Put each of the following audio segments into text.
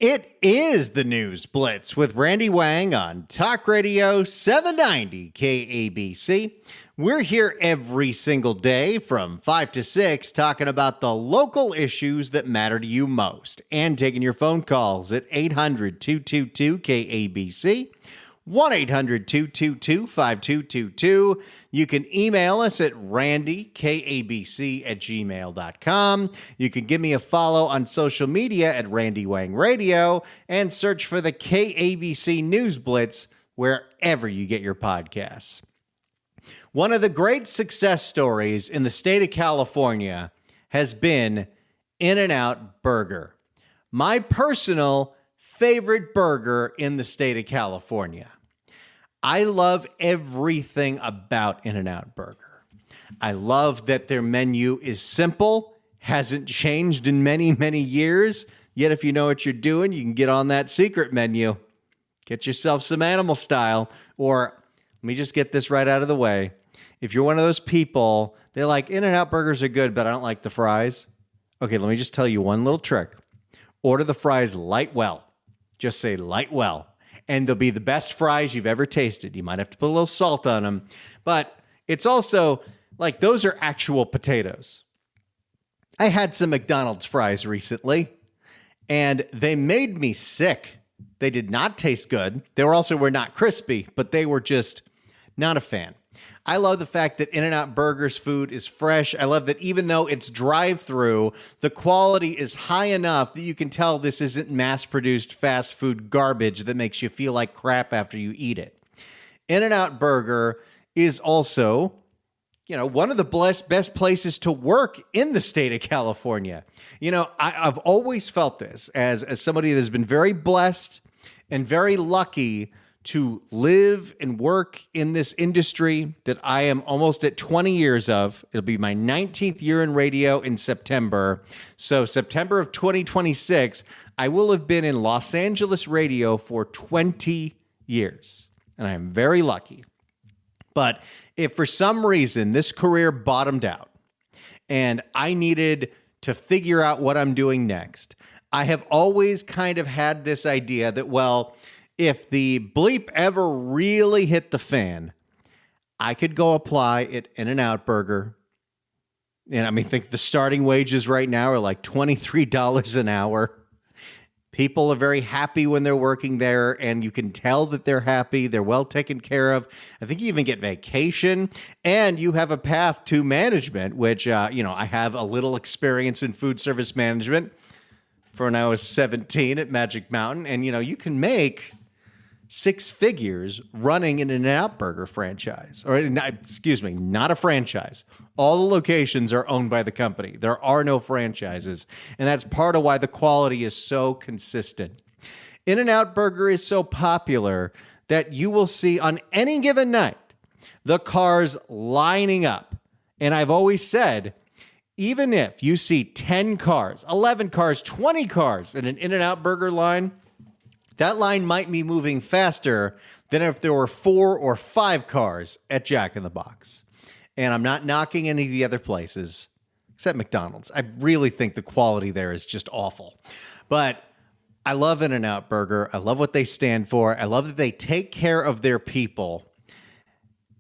It is the News Blitz with Randy Wang on Talk Radio 790 KABC. We're here every single day from 5 to 6 talking about the local issues that matter to you most and taking your phone calls at 800-222-KABC. 1-800-222-5222. You can email us at randykabc@gmail.com. You can give me a follow on social media at Randy Wang Radio and search for the KABC News Blitz wherever you get your podcasts. One of the great success stories in the state of California has been In-N-Out Burger. My personal favorite burger in the state of California. I love everything about In-N-Out Burger. I love that their menu is simple, hasn't changed in many, many years. Yet if you know what you're doing, you can get on that secret menu. Get yourself some animal style. Or let me just get this right out of the way. If you're one of those people, they're like, In-N-Out burgers are good, but I don't like the fries. Okay, let me just tell you one little trick. Order the fries light well. Just say light well. And they'll be the best fries you've ever tasted. You might have to put a little salt on them. But it's also like those are actual potatoes. I had some McDonald's fries recently, and they made me sick. They did not taste good. They were not crispy, but they were just not a fan. I love the fact that In-N-Out Burger's food is fresh. I love that even though it's drive-through, the quality is high enough that you can tell this isn't mass-produced fast food garbage that makes you feel like crap after you eat it. In-N-Out Burger is also, one of the best places to work in the state of California. I've always felt this as somebody that's been very blessed and very lucky to live and work in this industry that I am almost at 20 years of. It'll be my 19th year in radio in September. So September of 2026, I will have been in Los Angeles radio for 20 years. And I am very lucky. But if for some reason this career bottomed out and I needed to figure out what I'm doing next, I have always kind of had this idea that, if the bleep ever really hit the fan, I could go apply at In-N-Out Burger. And think the starting wages right now are like $23 an hour. People are very happy when they're working there, and you can tell that they're happy. They're well taken care of. I think you even get vacation, and you have a path to management, which, I have a little experience in food service management for when I was 17 at Magic Mountain. And, you can make six figures running an In-N-Out Burger franchise. Not a franchise. All the locations are owned by the company. There are no franchises. And that's part of why the quality is so consistent. In-N-Out Burger is so popular that you will see on any given night the cars lining up. And I've always said, even if you see 10 cars, 11 cars, 20 cars in an In-N-Out Burger line, that line might be moving faster than if there were 4 or 5 cars at Jack in the Box. And I'm not knocking any of the other places, except McDonald's. I really think the quality there is just awful. But I love In-N-Out Burger. I love what they stand for. I love that they take care of their people.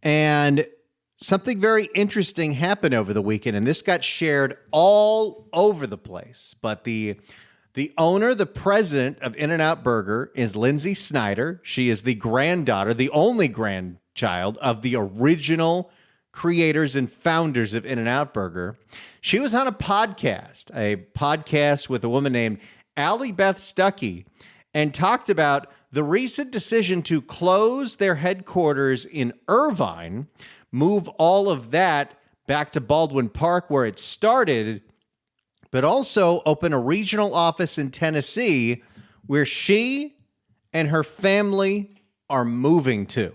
And something very interesting happened over the weekend, and this got shared all over the place. But the owner, the president of In-N-Out Burger is Lynsi Snyder. She is the granddaughter, the only grandchild of the original creators and founders of In-N-Out Burger. She was on a podcast with a woman named Allie Beth Stuckey, and talked about the recent decision to close their headquarters in Irvine, move all of that back to Baldwin Park where it started, but also open a regional office in Tennessee where she and her family are moving to.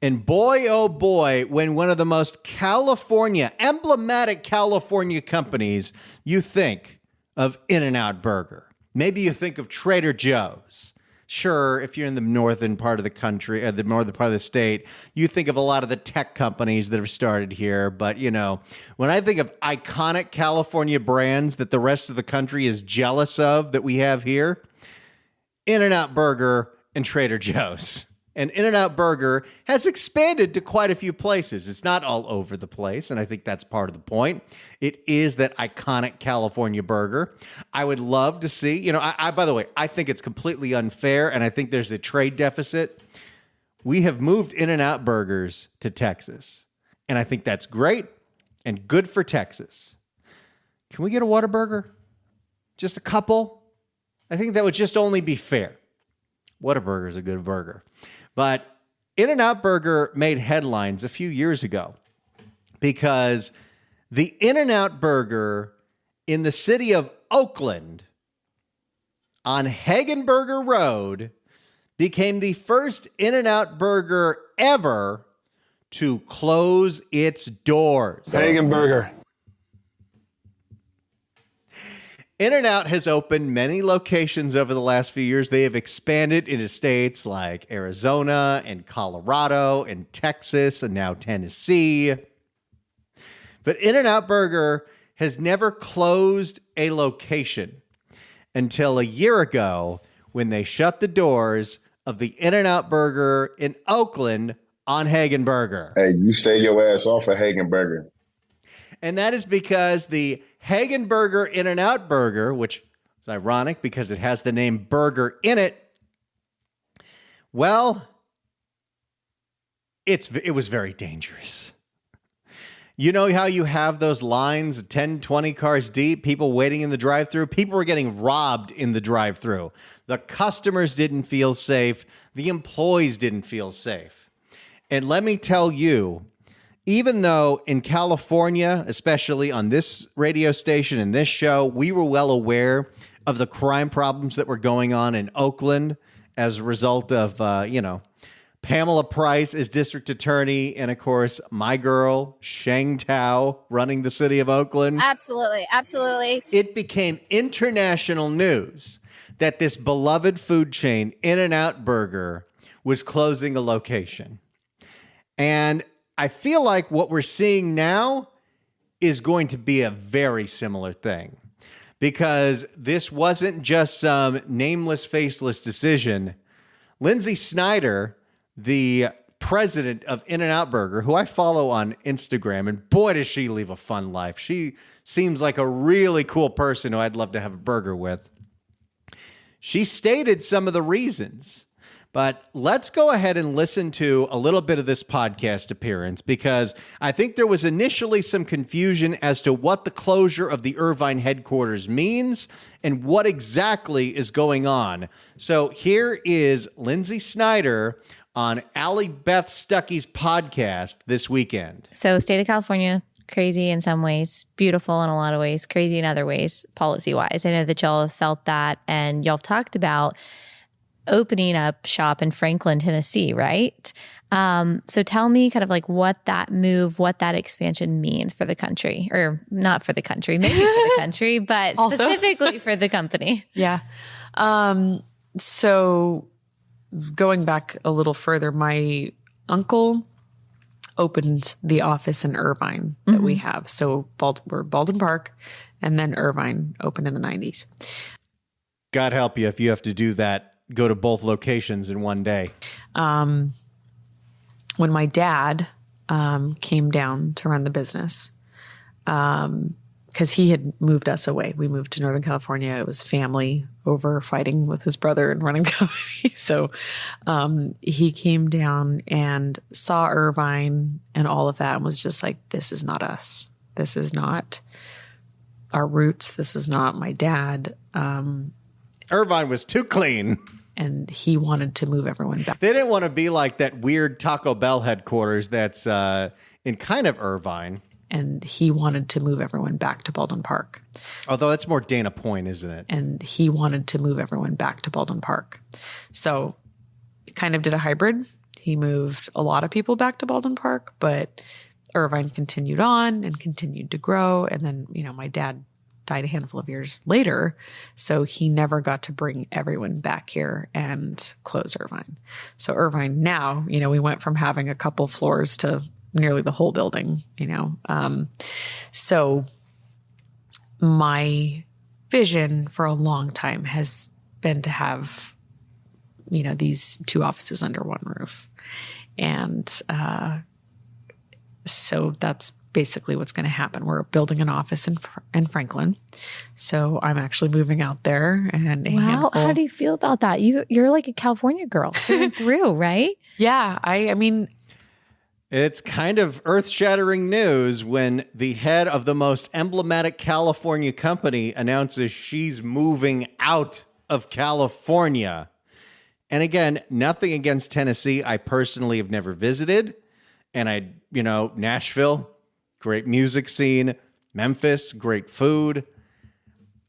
And boy, oh boy, when one of the most emblematic California companies, you think of In-N-Out Burger. Maybe you think of Trader Joe's. Sure, if you're in the northern part of the country, the northern part of the state, you think of a lot of the tech companies that have started here. But, when I think of iconic California brands that the rest of the country is jealous of that we have here, In-N-Out Burger and Trader Joe's. And In-N-Out Burger has expanded to quite a few places. It's not all over the place, and I think that's part of the point. It is that iconic California burger. I would love to see, I by the way, I think it's completely unfair, and I think there's a trade deficit. We have moved In-N-Out Burgers to Texas, and I think that's great and good for Texas. Can we get a Whataburger? Just a couple? I think that would just only be fair. Whataburger is a good burger. But In-N-Out Burger made headlines a few years ago because the In-N-Out Burger in the city of Oakland on Hagenberger Road became the first In-N-Out Burger ever to close its doors. Hagenberger. In-N-Out has opened many locations over the last few years. They have expanded into states like Arizona and Colorado and Texas and now Tennessee. But In-N-Out Burger has never closed a location until a year ago when they shut the doors of the In-N-Out Burger in Oakland on Hagenberger. Hey, you stay your ass off of Hagenberger. And that is because the Hagenberger In-N-Out Burger, which is ironic because it has the name burger in it, well, it was very dangerous. You know how you have those lines 10, 20 cars deep, people waiting in the drive-thru? People were getting robbed in the drive-thru. The customers didn't feel safe. The employees didn't feel safe. And let me tell you, even though in California, especially on this radio station and this show, we were well aware of the crime problems that were going on in Oakland as a result of, Pamela Price as district attorney, and of course, my girl, Sheng Tao, running the city of Oakland. Absolutely, absolutely. It became international news that this beloved food chain, In-N-Out Burger, was closing a location. And I feel like what we're seeing now is going to be a very similar thing, because this wasn't just some nameless, faceless decision. Lynsi Snyder, the president of In-N-Out Burger, who I follow on Instagram, and boy, does she live a fun life. She seems like a really cool person who I'd love to have a burger with. She stated some of the reasons. But let's go ahead and listen to a little bit of this podcast appearance, because I think there was initially some confusion as to what the closure of the Irvine headquarters means and what exactly is going on. So here is Lynsi Snyder on Allie Beth Stuckey's podcast this weekend. So state of California, crazy in some ways, beautiful in a lot of ways, crazy in other ways, policy-wise. I know that y'all have felt that, and y'all have talked about opening up shop in Franklin, Tennessee, right? So tell me kind of like what that move, what that expansion means for the country, or not for the country, maybe for the country, but specifically for the company. Yeah. So going back a little further, my uncle opened the office in Irvine that we have. So we're Baldwin Park, and then Irvine opened in the 90s. God help you if you have to do that. Go to both locations in one day. When my dad came down to run the business, because he had moved us away. We moved to Northern California. It was family over fighting with his brother and running the company. So he came down and saw Irvine and all of that and was just like, this is not us. This is not our roots. This is not my dad. Irvine was too clean. And he wanted to move everyone back. They didn't want to be like that weird Taco Bell headquarters that's in kind of Irvine. And he wanted to move everyone back to Baldwin Park. Although that's more Dana Point, isn't it? And he wanted to move everyone back to Baldwin Park. So kind of did a hybrid. He moved a lot of people back to Baldwin Park, but Irvine continued on and continued to grow. And then, my dad died a handful of years later, so he never got to bring everyone back here and close Irvine. So Irvine now, we went from having a couple floors to nearly the whole building, So my vision for a long time has been to have these two offices under one roof. And so that's basically what's going to happen. We're building an office in Franklin. So I'm actually moving out there. And wow. How do you feel about that? You're like a California girl through, right? Yeah. I mean, it's kind of earth-shattering news when the head of the most emblematic California company announces she's moving out of California. And again, nothing against Tennessee. I personally have never visited. And Nashville, great music scene. Memphis, great food.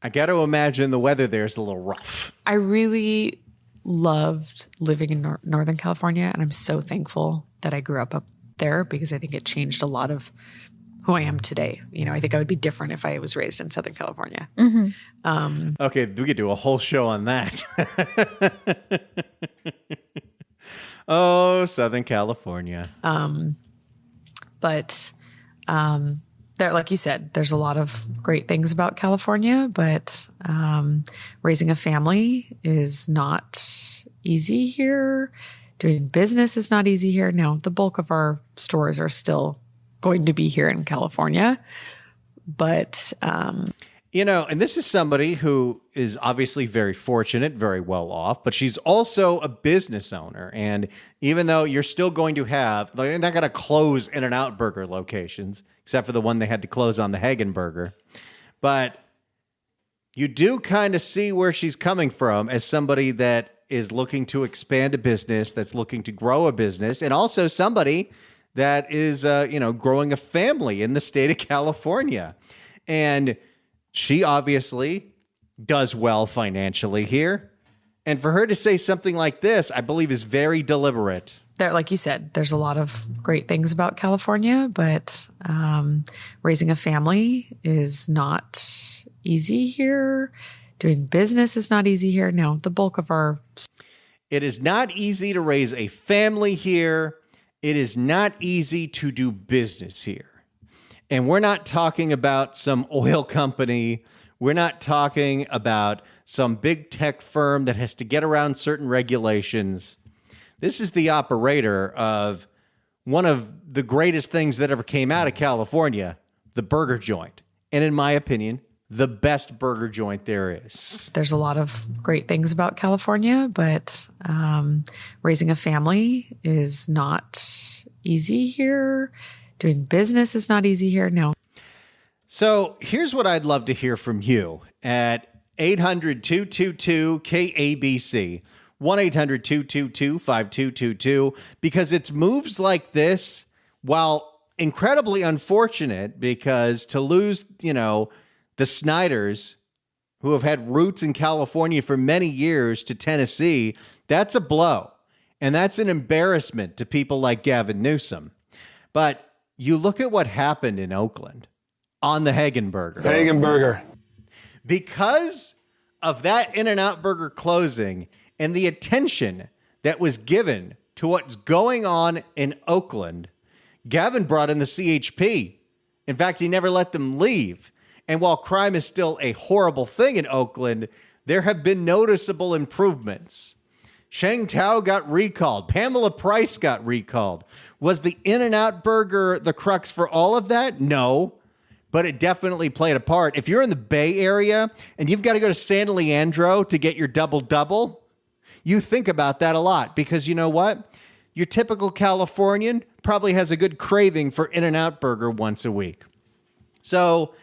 I got to imagine the weather there is a little rough. I really loved living in Northern California, and I'm so thankful that I grew up there because I think it changed a lot of who I am today. I think I would be different if I was raised in Southern California. Mm-hmm. Okay, we could do a whole show on that. Oh, Southern California. But there, like you said, there's a lot of great things about California, but raising a family is not easy here. Doing business is not easy here. Now, the bulk of our stores are still going to be here in California, but and this is somebody who is obviously very fortunate, very well off, but she's also a business owner. And even though you're still going to have, they're not going to close In-N-Out Burger locations, except for the one they had to close on the Hagen Burger. But you do kind of see where she's coming from as somebody that is looking to expand a business, that's looking to grow a business, and also somebody that is, growing a family in the state of California. And she obviously does well financially here. And for her to say something like this, I believe is very deliberate. There, like you said, there's a lot of great things about California, but raising a family is not easy here. Doing business is not easy here. Now, the bulk of our... It is not easy to raise a family here. It is not easy to do business here. And we're not talking about some oil company. We're not talking about some big tech firm that has to get around certain regulations. This is the operator of one of the greatest things that ever came out of California, the burger joint. And in my opinion, the best burger joint there is. There's a lot of great things about California, but raising a family is not easy here. Doing business is not easy here. No. So here's what I'd love to hear from you at 800-222-KABC, 1-800-222-5222, because it's moves like this, while incredibly unfortunate, because to lose, the Snyders, who have had roots in California for many years, to Tennessee, that's a blow. And that's an embarrassment to people like Gavin Newsom. But you look at what happened in Oakland on the Hagen Burger. Hagen Burger. Because of that In-N-Out Burger closing and the attention that was given to what's going on in Oakland, Gavin brought in the CHP. In fact, he never let them leave. And while crime is still a horrible thing in Oakland, there have been noticeable improvements. Sheng Tao got recalled. Pamela Price got recalled. Was the In-N-Out Burger the crux for all of that? No, but it definitely played a part. If you're in the Bay Area and you've got to go to San Leandro to get your double-double, you think about that a lot, because you know what? Your typical Californian probably has a good craving for In-N-Out Burger once a week. So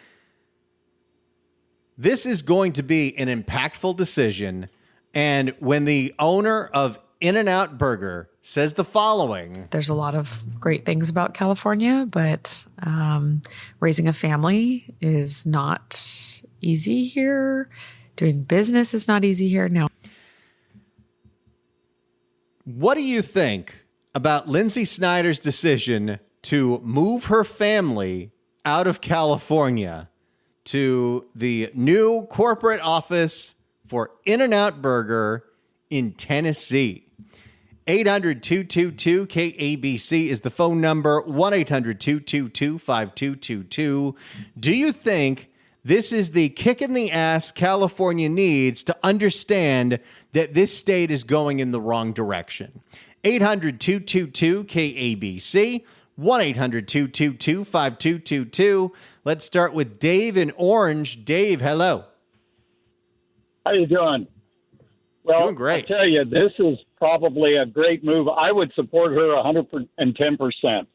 this is going to be an impactful decision. And when the owner of In-N-Out Burger says the following: there's a lot of great things about California, but raising a family is not easy here. Doing business is not easy here. No. What do you think about Lynsi Snyder's decision to move her family out of California to the new corporate office for In-N-Out Burger in Tennessee? 800-222-KABC is the phone number, 1-800-222-5222. Do you think this is the kick in the ass California needs to understand that this state is going in the wrong direction. 800-222-KABC, 1-800-222-5222. Let's start with Dave in Orange. Dave, hello. How you doing? Well, Doing great. I tell you, this is probably a great move. I would support her 110%.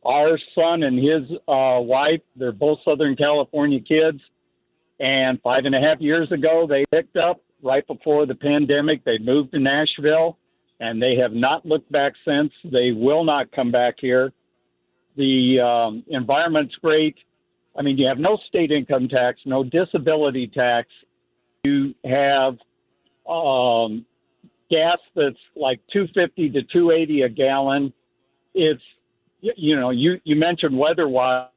Our son and his wife, they're both Southern California kids. And 5.5 years ago, they picked up right before the pandemic. They moved to Nashville, and they have not looked back since. They will not come back here. The environment's great. I mean, you have no state income tax, no disability tax. You have gas that's like $2.50 to $2.80 a gallon. It's, you mentioned weather-wise.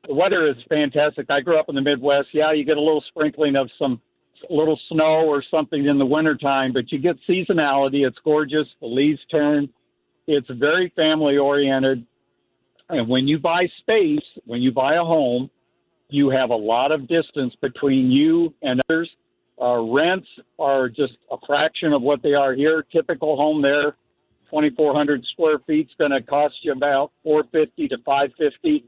The weather is fantastic. I grew up in the Midwest. Yeah, you get a little sprinkling of some little snow or something in the wintertime, but you get seasonality. It's gorgeous. The leaves turn. It's very family-oriented. And when you buy space, when you buy a home, you have a lot of distance between you and others. Rents are just a fraction of what they are here. Typical home there, 2,400 square feet, is going to cost you about $450 to $550,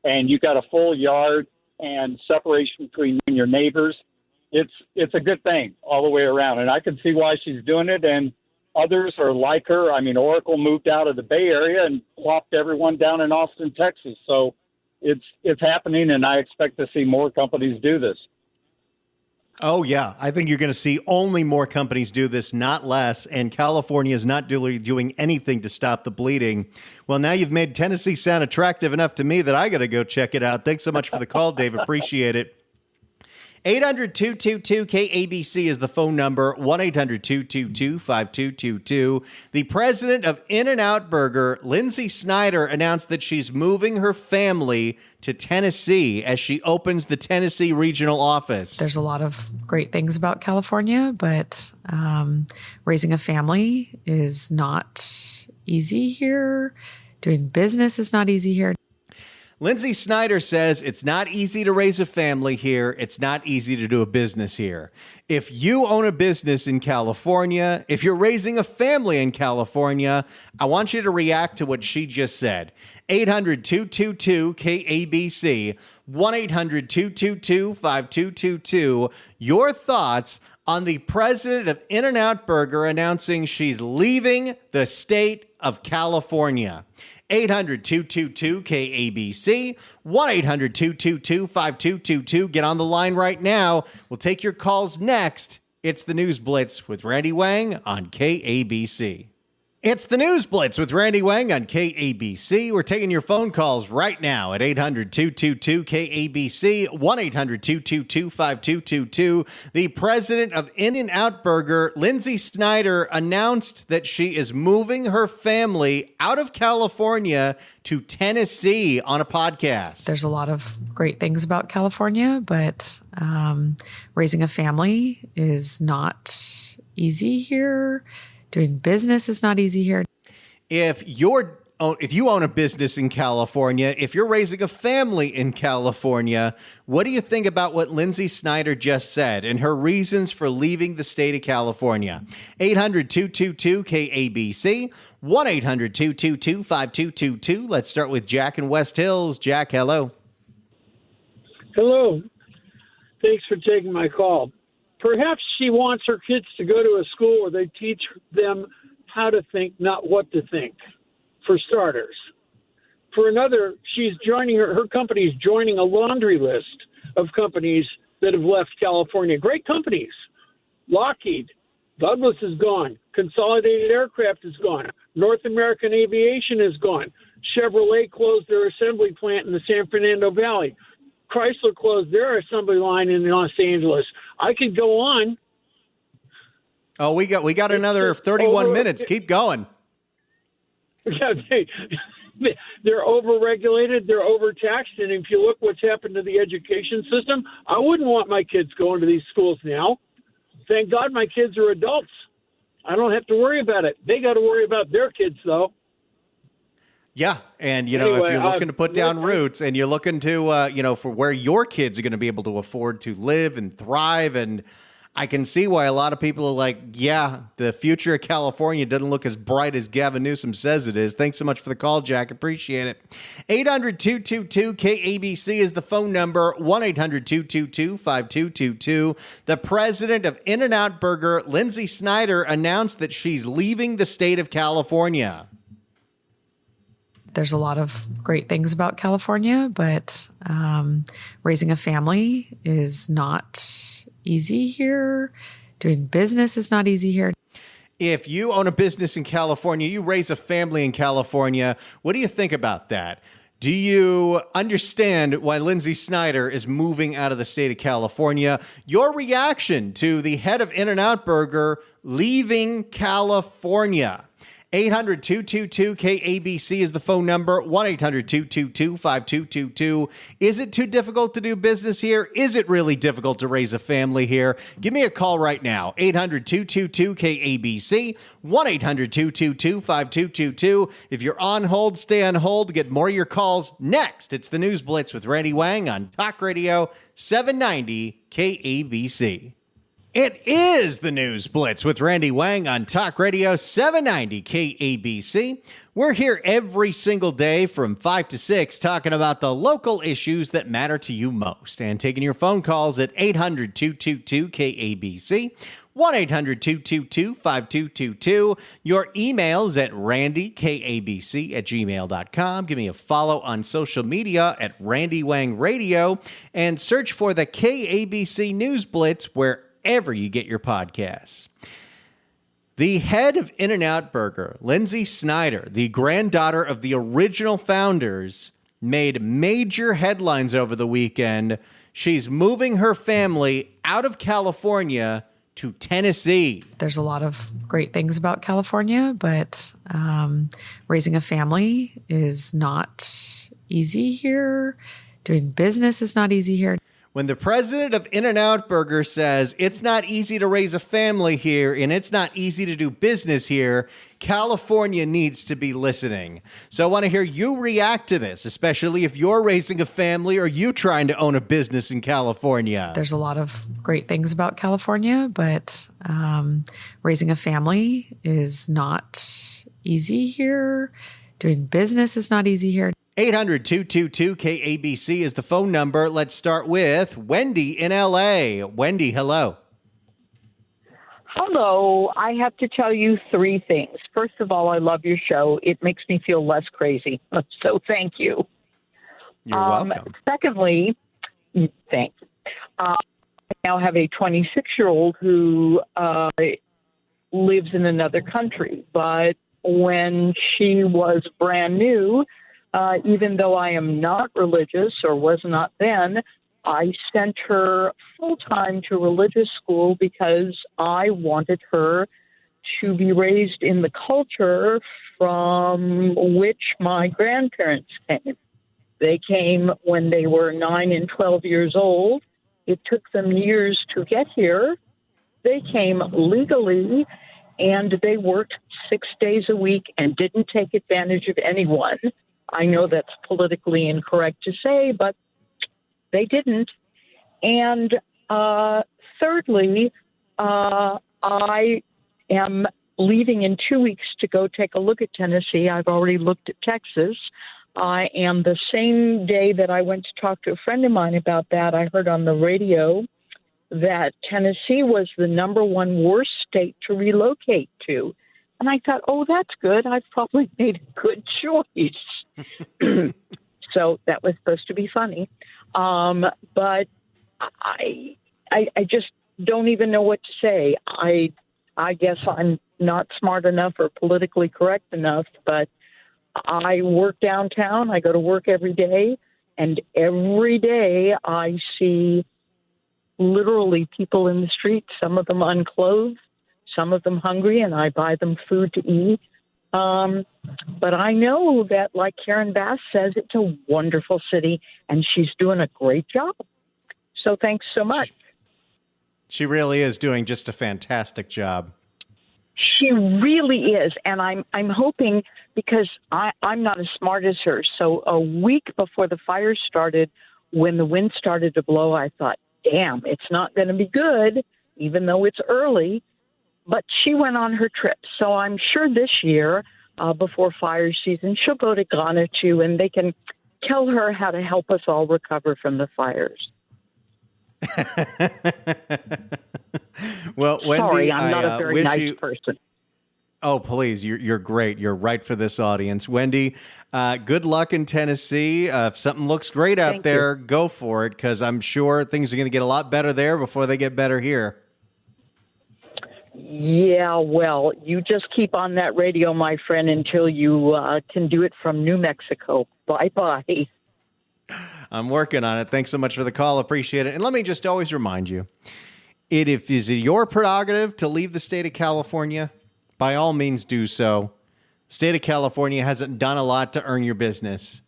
and you got a full yard and separation between you and your neighbors. It's a good thing all the way around, and I can see why she's doing it. And others are like her. I mean, Oracle moved out of the Bay Area and plopped everyone down in Austin, Texas. So it's happening, and I expect to see more companies do this. Oh, yeah. I think you're going to see only more companies do this, not less. And California is not doing anything to stop the bleeding. Well, now you've made Tennessee sound attractive enough to me that I got to go check it out. Thanks so much for the call, Dave. Appreciate it. 800-222-KABC is the phone number, 1-800-222-5222. The president of In-N-Out Burger, Lynsi Snyder, announced that she's moving her family to Tennessee as she opens the Tennessee regional office. There's a lot of great things about California, but raising a family is not easy here. Doing business is not easy here. Lynsi Snyder says it's not easy to raise a family here. It's not easy to do a business here. If you own a business in California, if you're raising a family in California, I want you to react to what she just said. 800-222-KABC, 1-800-222-5222. Your thoughts on the president of In-N-Out Burger announcing she's leaving the state of California. 800-222-KABC, 1-800-222-5222. Get on the line right now. We'll take your calls next. It's the News Blitz with Randy Wang on KABC. It's the News Blitz with Randy Wang on KABC. We're taking your phone calls right now at 800-222-KABC, 1-800-222-5222. The president of In-N-Out Burger, Lynsi Snyder, announced that she is moving her family out of California to Tennessee on a podcast. There's a lot of great things about California, but raising a family is not easy here. Doing business is not easy here. If you own a business in California, if you're raising a family in California, what do you think about what Lynsi Snyder just said and her reasons for leaving the state of California? 800-222-KABC, 1-800-222-5222. Let's start with Jack in West Hills. Jack, hello. Hello. Thanks for taking my call. Perhaps she wants her kids to go to a school where they teach them how to think, not what to think, for starters. For another, she's joining her company is joining a laundry list of companies that have left California. Great companies. Lockheed, Douglas is gone. Consolidated Aircraft is gone. North American Aviation is gone. Chevrolet closed their assembly plant in the San Fernando Valley. Chrysler closed their assembly line in Los Angeles. I could go on. Oh, we got another 31 minutes. Keep going. Yeah, they're overregulated. They're overtaxed. And if you look what's happened to the education system, I wouldn't want my kids going to these schools now. Thank God my kids are adults. I don't have to worry about it. They got to worry about their kids, though. Yeah. And, Anyway, if you're looking to put down roots and you're looking to, for where your kids are going to be able to afford to live and thrive. And I can see why a lot of people are like, yeah, the future of California doesn't look as bright as Gavin Newsom says it is. Thanks so much for the call, Jack. Appreciate it. 800-222-KABC is the phone number, 1-800-222-5222. The president of In-N-Out Burger, Lynsi Snyder, announced that she's leaving the state of California. There's a lot of great things about California, but raising a family is not easy here. Doing business is not easy here. If you own a business in California, you raise a family in California, what do you think about that? Do you understand why Lynsi Snyder is moving out of the state of California? Your reaction to the head of In-N-Out Burger leaving California. 800-222-KABC is the phone number, 1-800-222-5222. Is it too difficult to do business here? Is it really difficult to raise a family here? Give me a call right now, 800-222-KABC, 1-800-222-5222. If you're on hold, stay on hold to get more of your calls. Next, it's the News Blitz with Randy Wang on Talk Radio 790 KABC. It is the News Blitz with Randy Wang on Talk Radio 790 KABC. We're here every single day from 5 to 6 talking about the local issues that matter to you most and taking your phone calls at 800-222-KABC, 1-800-222-5222. Your emails at randykabc@gmail.com. Give me a follow on social media at Randy Wang Radio and search for the KABC News Blitz wherever you get your podcasts. The head of In-N-Out Burger, Lynsi Snyder, the granddaughter of the original founders, made major headlines over the weekend. She's moving her family out of California to Tennessee. There's a lot of great things about California, but raising a family is not easy here. Doing business is not easy here. When the president of In-N-Out Burger says it's not easy to raise a family here and it's not easy to do business here, California needs to be listening. So I want to hear you react to this, especially if you're raising a family or you trying to own a business in California. There's a lot of great things about California, but raising a family is not easy here. Doing business is not easy here. 800-222-KABC is the phone number. Let's start with Wendy in LA. Wendy, hello. Hello. I have to tell you three things. First of all, I love your show. It makes me feel less crazy. So thank you. You're welcome. Secondly, thanks. I now have a 26-year-old who lives in another country. But when she was brand new, even though I am not religious or was not then, I sent her full-time to religious school because I wanted her to be raised in the culture from which my grandparents came. They came when they were 9 and 12 years old. It took them years to get here. They came legally, and they worked 6 days a week and didn't take advantage of anyone. I know that's politically incorrect to say, but they didn't. And thirdly, I am leaving in 2 weeks to go take a look at Tennessee. I've already looked at Texas. And the same day that I went to talk to a friend of mine about that, I heard on the radio that Tennessee was the number one worst state to relocate to. And I thought, oh, that's good. I've probably made a good choice. So that was supposed to be funny. But I just don't even know what to say. I guess I'm not smart enough or politically correct enough, but I work downtown. I go to work every day, and every day I see literally people in the street, some of them unclothed, some of them hungry, and I buy them food to eat. But I know that, like Karen Bass says, it's a wonderful city, and she's doing a great job. So thanks so much. She really is doing just a fantastic job. She really is, and I'm hoping, because I'm not as smart as her. So a week before the fire started, when the wind started to blow, I thought, damn, it's not going to be good. even though it's early, but she went on her trip. So I'm sure this year, before fire season, she'll go to Ghana too, and they can tell her how to help us all recover from the fires. Well, Wendy, Sorry, I'm not a very wish nice you... person. Oh, please. You're great. You're right for this audience. Wendy, good luck in Tennessee. If something looks great out there, go for it, because I'm sure things are going to get a lot better there before they get better here. Yeah, well, you just keep on that radio, my friend, until you can do it from New Mexico. Bye-bye. I'm working on it. Thanks so much for the call. Appreciate it. And let me just always remind you, is it your prerogative to leave the state of California? By all means, do so. State of California hasn't done a lot to earn your business.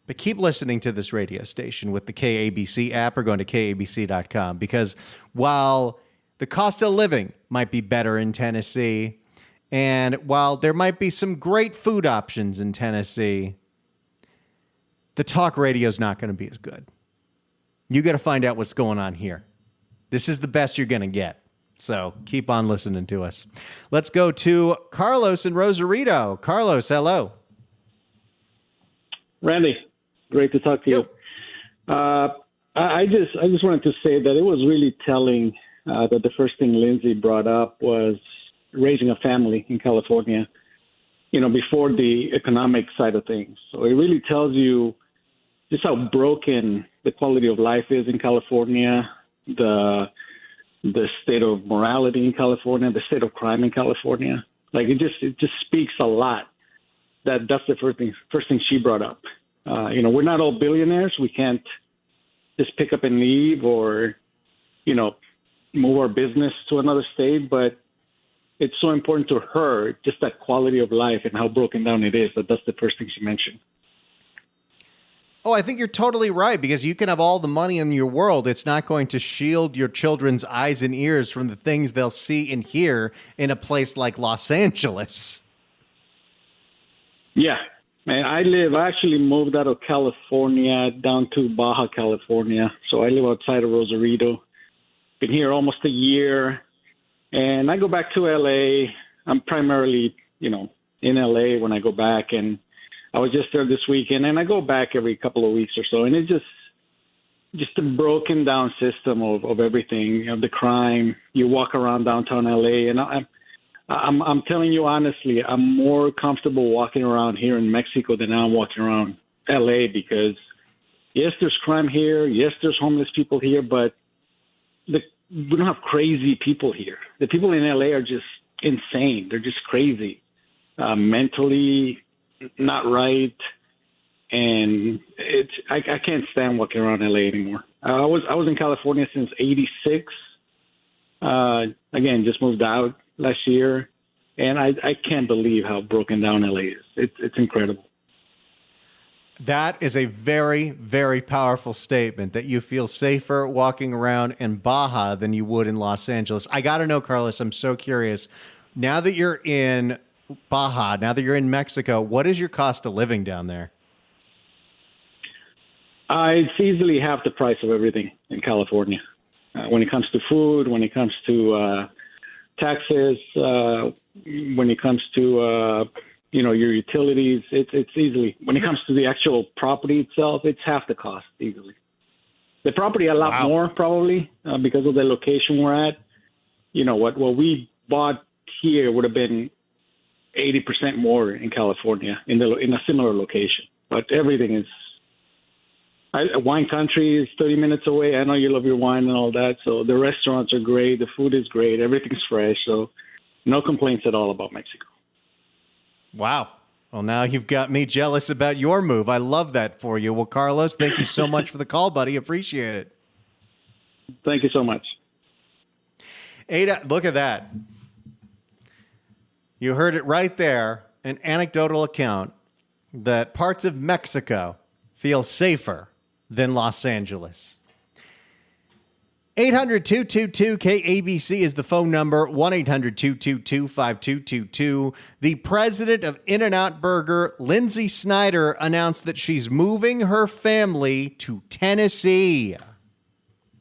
But keep listening to this radio station with the KABC app or going to KABC.com, because while the cost of living might be better in Tennessee, and while there might be some great food options in Tennessee, the talk radio is not going to be as good. You got to find out what's going on here. This is the best you're going to get. So keep on listening to us. Let's go to Carlos in Rosarito. Carlos, hello. Randy, great to talk to you. I just wanted to say that it was really telling that the first thing Lynsi brought up was raising a family in California, before the economic side of things. So it really tells you just how broken the quality of life is in California, the state of morality in California, the state of crime in California. Like it just speaks a lot. That's the first thing she brought up. We're not all billionaires. We can't just pick up and leave or, move our business to another state. But it's so important to her, just that quality of life and how broken down it is. That's the first thing she mentioned. Oh, I think you're totally right, because you can have all the money in your world. It's not going to shield your children's eyes and ears from the things they'll see and hear in a place like Los Angeles. Yeah. I actually moved out of California down to Baja California. So I live outside of Rosarito. Been here almost a year. And I go back to LA. I'm primarily, in LA when I go back, and I was just there this weekend, and I go back every couple of weeks or so, and it's just a broken down system of everything, the crime. You walk around downtown LA, and I'm telling you honestly, I'm more comfortable walking around here in Mexico than I'm walking around LA, because yes, there's crime here, yes, there's homeless people here, but we don't have crazy people here. The people in LA are just insane. They're just crazy, mentally not right, and I can't stand walking around LA anymore. I was in California since '86. Again, just moved out last year, and I can't believe how broken down LA is. It's incredible. That is a very, very powerful statement, that you feel safer walking around in Baja than you would in Los Angeles. I got to know, Carlos, I'm so curious. Now that you're in Baja, now that you're in Mexico, what is your cost of living down there? It's easily half the price of everything in California. When it comes to food, when it comes to taxes, when it comes to your utilities, it's easily. When it comes to the actual property itself, it's half the cost easily. The property a lot more probably because of the location we're at. What we bought here would have been 80% more in California in a similar location. But everything is wine country is 30 minutes away. I know you love your wine and all that. So the restaurants are great. The food is great. Everything's fresh. So no complaints at all about Mexico. Wow. Well, now you've got me jealous about your move. I love that for you. Well, Carlos, thank you so much for the call, buddy. Appreciate it. Thank you so much. Ada, look at that. You heard it right there, an anecdotal account that parts of Mexico feel safer than Los Angeles. 800-222-KABC is the phone number, 1-800-222-5222. The president of In-N-Out Burger, Lynsi Snyder, announced that she's moving her family to Tennessee.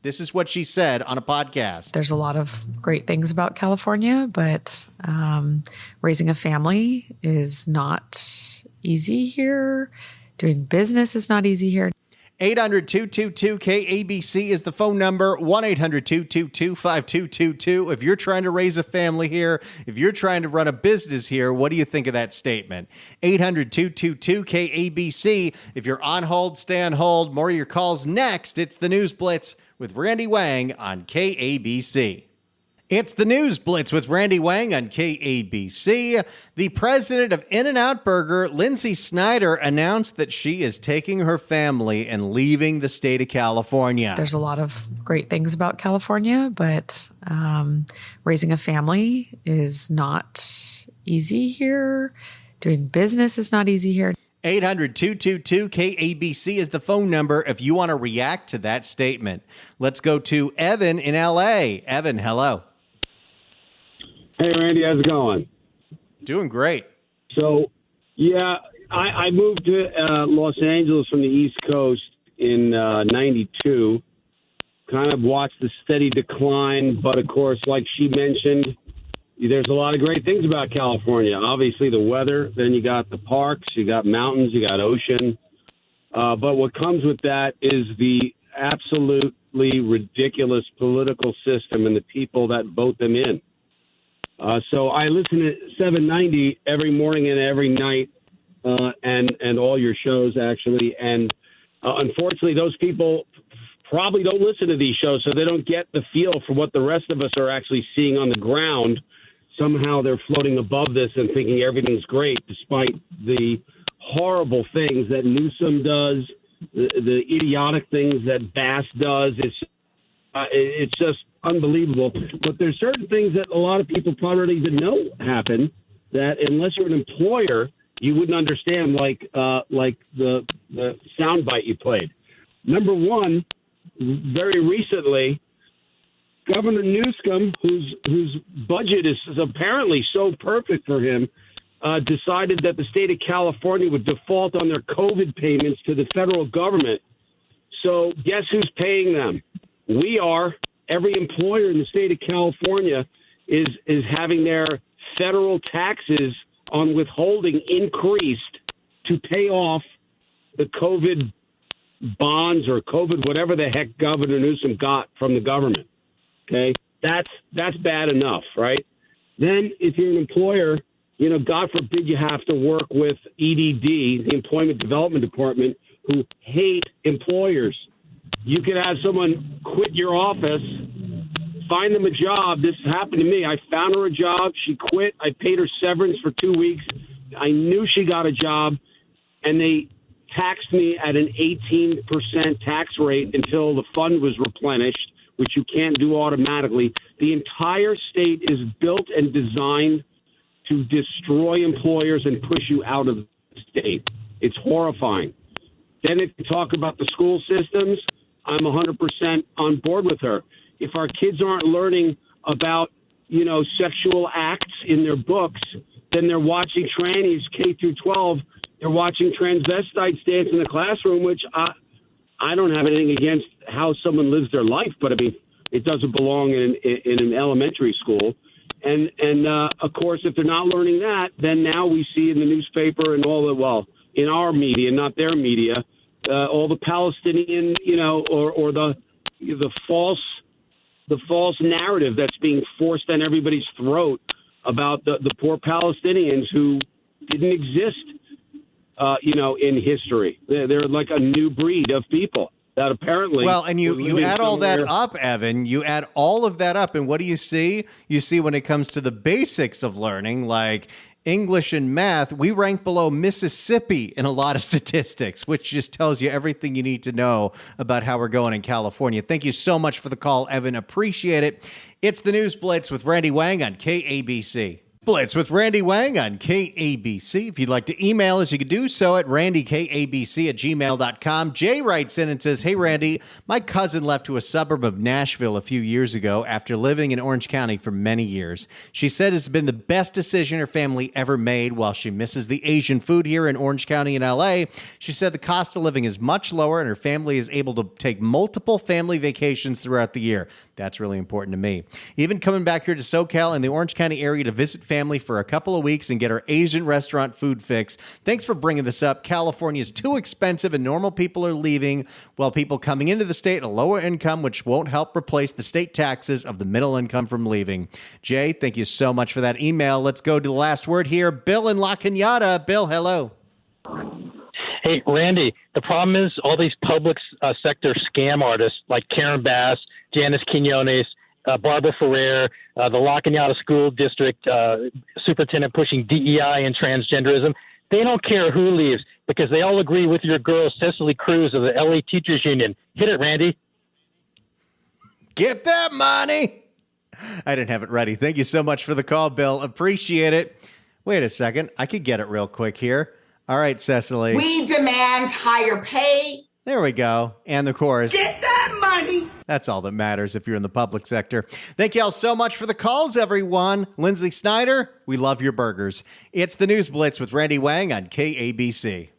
This is what she said on a podcast. There's a lot of great things about California, but raising a family is not easy here. Doing business is not easy here. 800-222-KABC is the phone number, 1-800-222-5222. If you're trying to raise a family here, if you're trying to run a business here, what do you think of that statement? 800-222-KABC. If you're on hold, stay on hold. More of your calls next. It's the News Blitz with Randy Wang on KABC. It's the News Blitz with Randy Wang on KABC. The president of In-N-Out Burger, Lynsi Snyder, announced that she is taking her family and leaving the state of California. There's a lot of great things about California, but raising a family is not easy here. Doing business is not easy here. 800-222-KABC is the phone number if you want to react to that statement. Let's go to Evan in L.A. Evan, hello. Hey, Randy, how's it going? Doing great. So, yeah, I moved to Los Angeles from the East Coast in 92. Kind of watched the steady decline, but of course, like she mentioned, there's a lot of great things about California. Obviously, the weather, then you got the parks, you got mountains, you got ocean. But what comes with that is the absolutely ridiculous political system and the people that vote them in. So I listen to 790 every morning and every night, and all your shows, actually. And unfortunately, those people probably don't listen to these shows, so they don't get the feel for what the rest of us are actually seeing on the ground. Somehow they're floating above this and thinking everything's great, despite the horrible things that Newsom does, the idiotic things that Bass does. It's just unbelievable. But there's certain things that a lot of people probably don't even know happen that unless you're an employer, you wouldn't understand, like the soundbite you played. Number one, very recently, Governor Newsom, whose budget is apparently so perfect for him, decided that the state of California would default on their COVID payments to the federal government. So guess who's paying them? We are. Every employer in the state of California is having their federal taxes on withholding increased to pay off the COVID bonds or COVID, whatever the heck Governor Newsom got from the government. Okay, that's bad enough, right? Then if you're an employer, God forbid you have to work with EDD, the Employment Development Department, who hate employers. You could have someone quit your office, find them a job. This happened to me. I found her a job. She quit. I paid her severance for 2 weeks. I knew she got a job, and they taxed me at an 18% tax rate until the fund was replenished, which you can't do automatically. The entire state is built and designed to destroy employers and push you out of the state. It's horrifying. Then if you talk about the school systems, I'm 100% on board with her. If our kids aren't learning about, sexual acts in their books, then they're watching trannies K through 12. They're watching transvestites dance in the classroom, which I don't have anything against how someone lives their life, but I mean, it doesn't belong in an elementary school. And of course, if they're not learning that, then now we see in the newspaper and in our media, not their media, all the Palestinian, or the false narrative that's being forced on everybody's throat about the poor Palestinians who didn't exist, in history. They're like a new breed of people that apparently. Well, and you add all that up, Evan, you add all of that up, and what do you see? You see when it comes to the basics of learning, like English and math, we rank below Mississippi in a lot of statistics, which just tells you everything you need to know about how we're going in California. Thank you so much for the call, Evan. Appreciate it. It's the News Blitz with Randy Wang on KABC. Blitz with Randy Wang on KABC. If you'd like to email us, you can do so at randykabc@gmail.com. Jay writes in and says, "Hey, Randy, my cousin left to a suburb of Nashville a few years ago after living in Orange County for many years. She said it's been the best decision her family ever made. While she misses the Asian food here in Orange County and LA, she said the cost of living is much lower and her family is able to take multiple family vacations throughout the year. That's really important to me. Even coming back here to SoCal and the Orange County area to visit family for a couple of weeks and get our Asian restaurant food fix. Thanks for bringing this up. California is too expensive and normal people are leaving, while people coming into the state at a lower income, which won't help replace the state taxes of the middle income from leaving." Jay, thank you so much for that email. Let's go to the last word here. Bill in La Cañada. Bill, hello. Hey, Randy, the problem is all these public sector scam artists like Karen Bass, Janice Quinones, Barbara Ferrer, the La Cañada School District superintendent pushing DEI and transgenderism, they don't care who leaves because they all agree with your girl, Cecily Cruz of the LA Teachers Union. Hit it, Randy. Get that money. I didn't have it ready. Thank you so much for the call, Bill. Appreciate it. Wait a second. I could get it real quick here. All right, Cecily. We demand higher pay. There we go. And the chorus. Get that money. That's all that matters if you're in the public sector. Thank you all so much for the calls, everyone. Lynsi Snyder, we love your burgers. It's the News Blitz with Randy Wang on KABC.